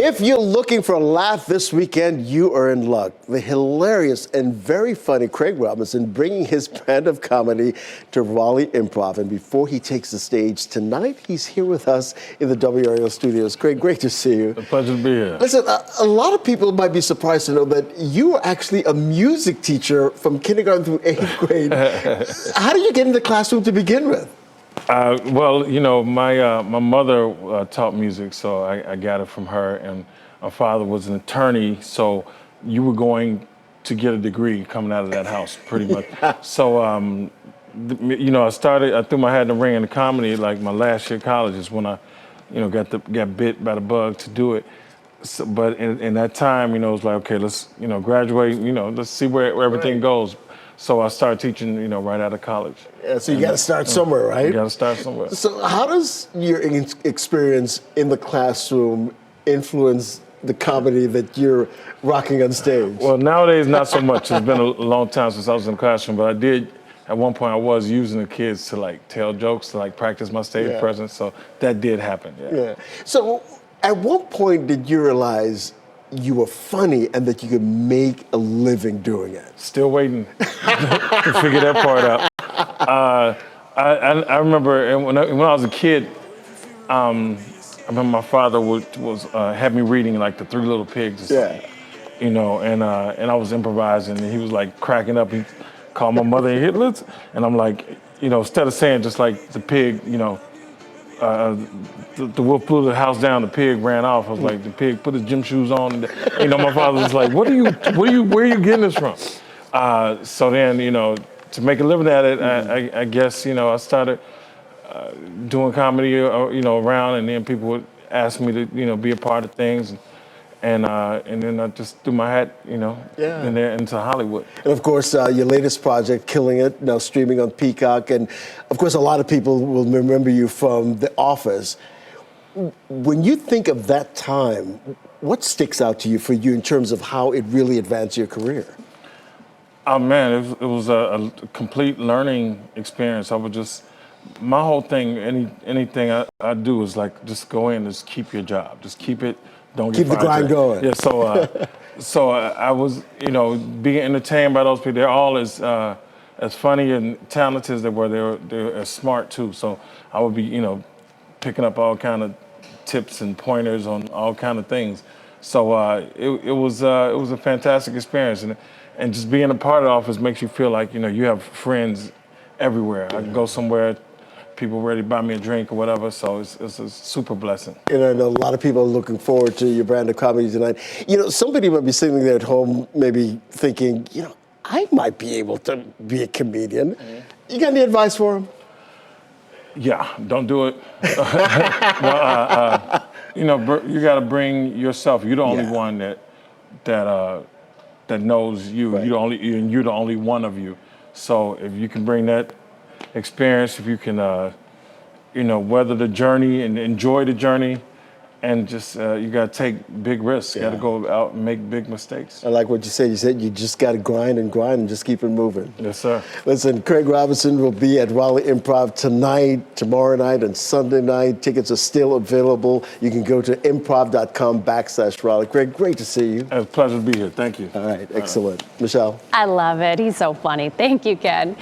If you're looking for a laugh this weekend, you are in luck. The hilarious and very funny Craig Robinson bringing his brand of comedy to Raleigh Improv. And before he takes the stage tonight, he's here with us in the WRAL studios. Craig, great to see you. A pleasure to be here. Listen, a lot of people might be surprised to know that you were actually a music teacher from kindergarten through 8th grade. How did you get in the classroom to begin with? Well, you know, my mother taught music, so I got it from her, and my father was an attorney, so you were going to get a degree coming out of that house, pretty much. So, you know, I threw my hat in the ring in the comedy, like my last year of college is when I, you know, got bit by the bug to do it. So, but in that time, you know, it was like, okay, let's, you know, graduate, you know, let's see where everything goes. So I started teaching, you know, right out of college. Yeah, so you got to start somewhere, right? You got to start somewhere. So how does your experience in the classroom influence the comedy that you're rocking on stage? Well, nowadays, not so much. It's been a long time since I was in the classroom, but I did, at one point, I was using the kids to, like, tell jokes, to, like, practice my stage presence, so that did happen, yeah. So at what point did you realize you were funny and that you could make a living doing it? Still waiting to figure that part out. I remember when I was a kid, I remember my father had me reading like the Three Little Pigs or something, you know, and I was improvising and he was like cracking up. He called my mother and Hitler, and I'm like, you know, instead of saying just like the pig, you know, the wolf blew the house down, the pig ran off. I was like, the pig put his gym shoes on. And, you know, my father was like, where are you getting this from? So then, you know, to make a living at it, I guess, you know, I started doing comedy, you know, around, and then people would ask me to, you know, be a part of things. And then I just threw my hat, you know, in there into Hollywood. And of course, your latest project, Killing It, now streaming on Peacock. And of course, a lot of people will remember you from The Office. When you think of that time, what sticks out to you for you in terms of how it really advanced your career? Oh man, it was a complete learning experience. I would just, my whole thing, anything I do is like, just go in, just keep your job, just keep it. Don't keep the grind going. Yeah, so I was, you know, being entertained by those people. They're all as funny and talented as they were. They're as smart too. So I would be, you know, picking up all kind of tips and pointers on all kind of things. So it was a fantastic experience, and just being a part of the office makes you feel like, you know, you have friends everywhere. I can go somewhere, people ready to buy me a drink or whatever, so it's a super blessing. You know, I know a lot of people are looking forward to your brand of comedy tonight. You know, somebody might be sitting there at home maybe thinking, you know, I might be able to be a comedian. You got any advice for them? Yeah, don't do it. Well, you know, you got to bring yourself. You're the only one that knows you. Right. You're the only one of you. So if you can bring that experience, if you can, you know, weather the journey and enjoy the journey, and just you got to take big risks. You got to go out and make big mistakes. I like what you said. You said you just got to grind and just keep it moving. Yes, sir. Listen, Craig Robinson will be at Raleigh Improv tonight, tomorrow night, and Sunday night. Tickets are still available. You can go to improv.com/Raleigh. Craig, great to see you. It's a pleasure to be here. Thank you. All right, excellent. Michelle? I love it. He's so funny. Thank you, Ken.